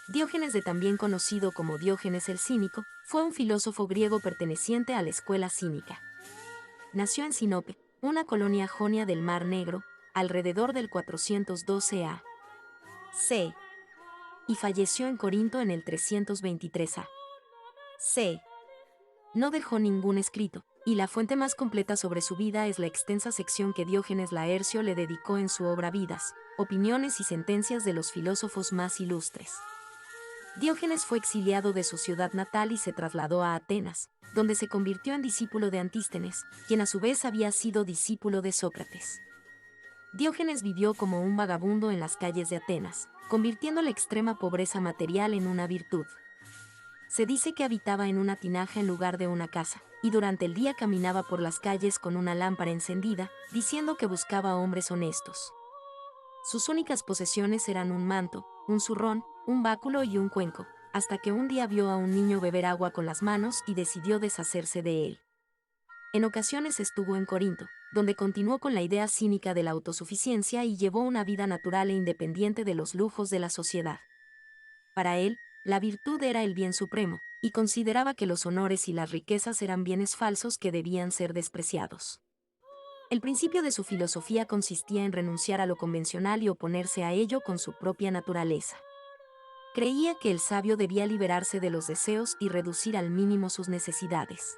Diógenes, de también conocido como Diógenes el Cínico, fue un filósofo griego perteneciente a la escuela cínica. Nació en Sinope, una colonia jonia del Mar Negro, alrededor del 412 a.C. y falleció en Corinto en el 323 a.C. No dejó ningún escrito, y la fuente más completa sobre su vida es la extensa sección que Diógenes Laercio le dedicó en su obra Vidas, opiniones y sentencias de los filósofos más ilustres. Diógenes fue exiliado de su ciudad natal y se trasladó a Atenas, donde se convirtió en discípulo de Antístenes, quien a su vez había sido discípulo de Sócrates. Diógenes vivió como un vagabundo en las calles de Atenas, convirtiendo la extrema pobreza material en una virtud. Se dice que habitaba en una tinaja en lugar de una casa, y durante el día caminaba por las calles con una lámpara encendida, diciendo que buscaba hombres honestos. Sus únicas posesiones eran un manto, un zurrón, un báculo y un cuenco, hasta que un día vio a un niño beber agua con las manos y decidió deshacerse de él. En ocasiones estuvo en Corinto, donde continuó con la idea cínica de la autosuficiencia y llevó una vida natural e independiente de los lujos de la sociedad. Para él, la virtud era el bien supremo, y consideraba que los honores y las riquezas eran bienes falsos que debían ser despreciados. El principio de su filosofía consistía en renunciar a lo convencional y oponerse a ello con su propia naturaleza. Creía que el sabio debía liberarse de los deseos y reducir al mínimo sus necesidades.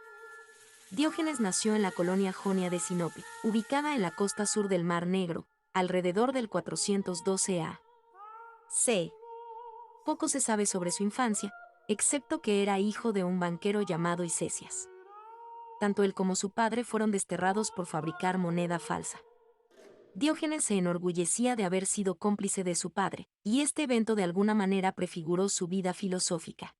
Diógenes nació en la colonia jonia de Sinope, ubicada en la costa sur del Mar Negro, alrededor del 412 a.C. Poco se sabe sobre su infancia, excepto que era hijo de un banquero llamado Isesias. Tanto él como su padre fueron desterrados por fabricar moneda falsa. Diógenes se enorgullecía de haber sido cómplice de su padre, y este evento de alguna manera prefiguró su vida filosófica.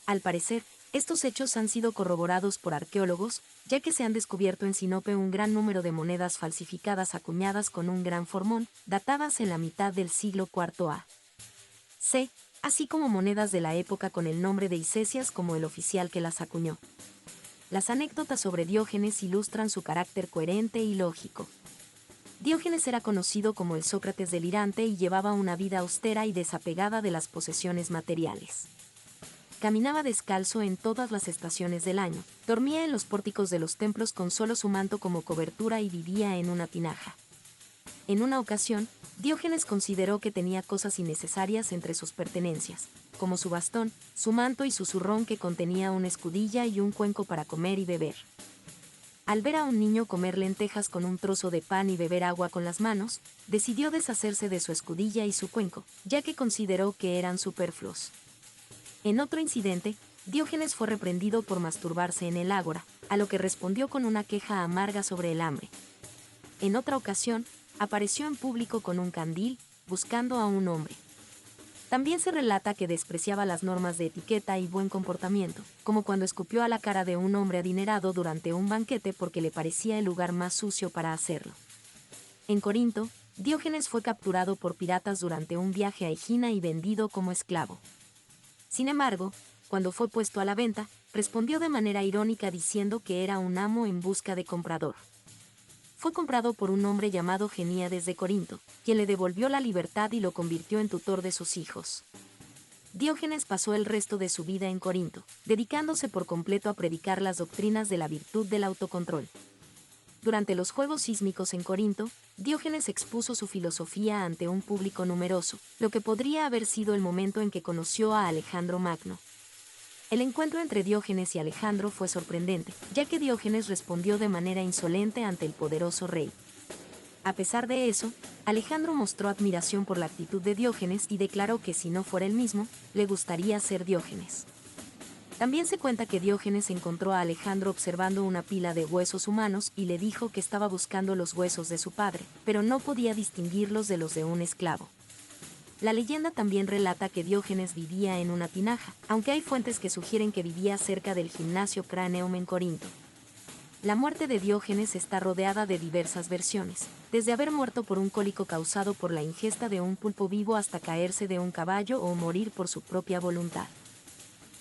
Al parecer, estos hechos han sido corroborados por arqueólogos, ya que se han descubierto en Sinope un gran número de monedas falsificadas acuñadas con un gran formón, datadas en la mitad del siglo IV a.C., así como monedas de la época con el nombre de Isesias como el oficial que las acuñó. Las anécdotas sobre Diógenes ilustran su carácter coherente y lógico. Diógenes era conocido como el Sócrates delirante y llevaba una vida austera y desapegada de las posesiones materiales. Caminaba descalzo en todas las estaciones del año, dormía en los pórticos de los templos con solo su manto como cobertura y vivía en una tinaja. En una ocasión, Diógenes consideró que tenía cosas innecesarias entre sus pertenencias, como su bastón, su manto y su zurrón que contenía una escudilla y un cuenco para comer y beber. Al ver a un niño comer lentejas con un trozo de pan y beber agua con las manos, decidió deshacerse de su escudilla y su cuenco, ya que consideró que eran superfluos. En otro incidente, Diógenes fue reprendido por masturbarse en el ágora, a lo que respondió con una queja amarga sobre el hambre. En otra ocasión, apareció en público con un candil, buscando a un hombre. También se relata que despreciaba las normas de etiqueta y buen comportamiento, como cuando escupió a la cara de un hombre adinerado durante un banquete porque le parecía el lugar más sucio para hacerlo. En Corinto, Diógenes fue capturado por piratas durante un viaje a Egina y vendido como esclavo. Sin embargo, cuando fue puesto a la venta, respondió de manera irónica diciendo que era un amo en busca de comprador. Fue comprado por un hombre llamado Geníades de Corinto, quien le devolvió la libertad y lo convirtió en tutor de sus hijos. Diógenes pasó el resto de su vida en Corinto, dedicándose por completo a predicar las doctrinas de la virtud del autocontrol. Durante los Juegos Sísmicos en Corinto, Diógenes expuso su filosofía ante un público numeroso, lo que podría haber sido el momento en que conoció a Alejandro Magno. El encuentro entre Diógenes y Alejandro fue sorprendente, ya que Diógenes respondió de manera insolente ante el poderoso rey. A pesar de eso, Alejandro mostró admiración por la actitud de Diógenes y declaró que si no fuera él mismo, le gustaría ser Diógenes. También se cuenta que Diógenes encontró a Alejandro observando una pila de huesos humanos y le dijo que estaba buscando los huesos de su padre, pero no podía distinguirlos de los de un esclavo. La leyenda también relata que Diógenes vivía en una tinaja, aunque hay fuentes que sugieren que vivía cerca del gimnasio Craneum en Corinto. La muerte de Diógenes está rodeada de diversas versiones, desde haber muerto por un cólico causado por la ingesta de un pulpo vivo hasta caerse de un caballo o morir por su propia voluntad.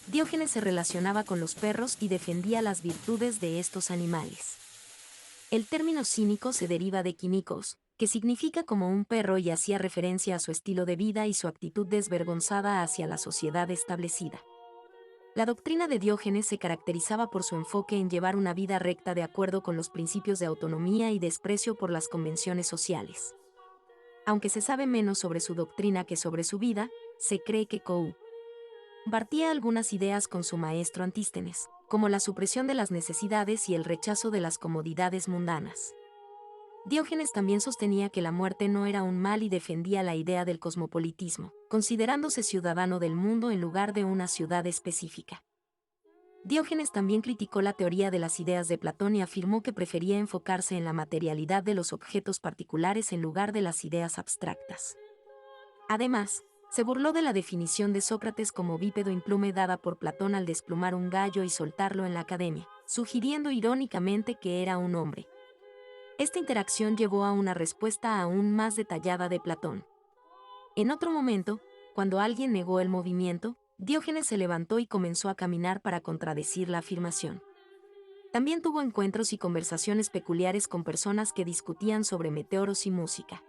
Diógenes se relacionaba con los perros y defendía las virtudes de estos animales. El término cínico se deriva de quínicos, que significa como un perro y hacía referencia a su estilo de vida y su actitud desvergonzada hacia la sociedad establecida. La doctrina de Diógenes se caracterizaba por su enfoque en llevar una vida recta de acuerdo con los principios de autonomía y desprecio por las convenciones sociales. Aunque se sabe menos sobre su doctrina que sobre su vida, se cree que compartía algunas ideas con su maestro Antístenes, como la supresión de las necesidades y el rechazo de las comodidades mundanas. Diógenes también sostenía que la muerte no era un mal y defendía la idea del cosmopolitismo, considerándose ciudadano del mundo en lugar de una ciudad específica. Diógenes también criticó la teoría de las ideas de Platón y afirmó que prefería enfocarse en la materialidad de los objetos particulares en lugar de las ideas abstractas. Además, se burló de la definición de Sócrates como bípedo implume dada por Platón al desplumar un gallo y soltarlo en la academia, sugiriendo irónicamente que era un hombre. Esta interacción llevó a una respuesta aún más detallada de Platón. En otro momento, cuando alguien negó el movimiento, Diógenes se levantó y comenzó a caminar para contradecir la afirmación. También tuvo encuentros y conversaciones peculiares con personas que discutían sobre meteoros y música.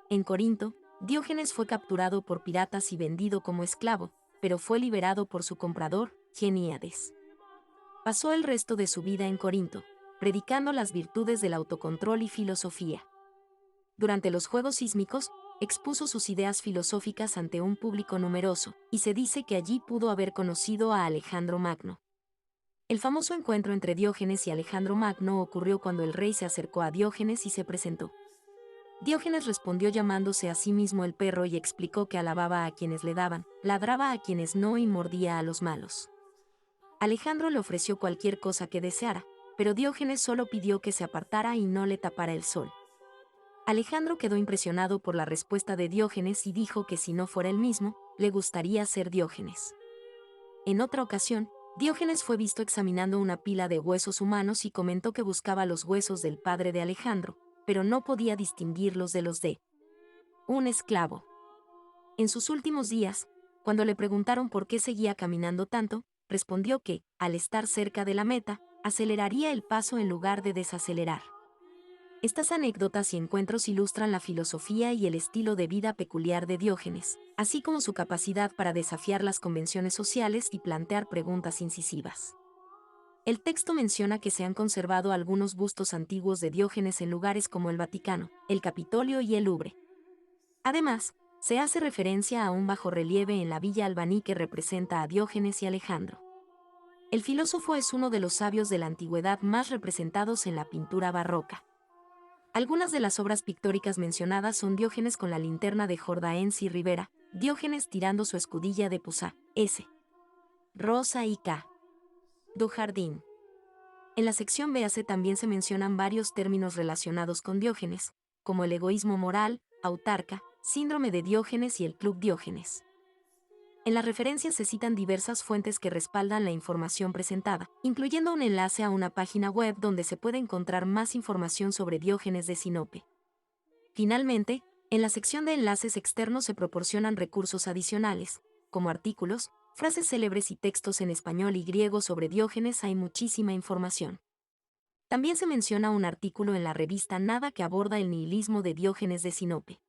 En Corinto, Diógenes fue capturado por piratas y vendido como esclavo, pero fue liberado por su comprador, Geníades. Pasó el resto de su vida en Corinto, predicando las virtudes del autocontrol y filosofía. Durante los Juegos Sísmicos, expuso sus ideas filosóficas ante un público numeroso, y se dice que allí pudo haber conocido a Alejandro Magno. El famoso encuentro entre Diógenes y Alejandro Magno ocurrió cuando el rey se acercó a Diógenes y se presentó. Diógenes respondió llamándose a sí mismo el perro y explicó que alababa a quienes le daban, ladraba a quienes no y mordía a los malos. Alejandro le ofreció cualquier cosa que deseara, pero Diógenes solo pidió que se apartara y no le tapara el sol. Alejandro quedó impresionado por la respuesta de Diógenes y dijo que si no fuera él mismo, le gustaría ser Diógenes. En otra ocasión, Diógenes fue visto examinando una pila de huesos humanos y comentó que buscaba los huesos del padre de Alejandro, pero no podía distinguirlos de los de un esclavo. En sus últimos días, cuando le preguntaron por qué seguía caminando tanto, respondió que, al estar cerca de la meta, aceleraría el paso en lugar de desacelerar. Estas anécdotas y encuentros ilustran la filosofía y el estilo de vida peculiar de Diógenes, así como su capacidad para desafiar las convenciones sociales y plantear preguntas incisivas. El texto menciona que se han conservado algunos bustos antiguos de Diógenes en lugares como el Vaticano, el Capitolio y el Louvre. Además, se hace referencia a un bajorrelieve en la Villa Albaní que representa a Diógenes y Alejandro. El filósofo es uno de los sabios de la antigüedad más representados en la pintura barroca. Algunas de las obras pictóricas mencionadas son Diógenes con la linterna de Jordaens y Rivera, Diógenes tirando su escudilla de Poussin, S. Rosa y K. Dujardin. En la sección B.A.C. también se mencionan varios términos relacionados con Diógenes, como el egoísmo moral, autarca, síndrome de Diógenes y el Club Diógenes. En las referencias se citan diversas fuentes que respaldan la información presentada, incluyendo un enlace a una página web donde se puede encontrar más información sobre Diógenes de Sinope. Finalmente, en la sección de enlaces externos se proporcionan recursos adicionales, como artículos, frases célebres y textos en español y griego sobre Diógenes. Hay muchísima información. También se menciona un artículo en la revista Nada que aborda el nihilismo de Diógenes de Sinope.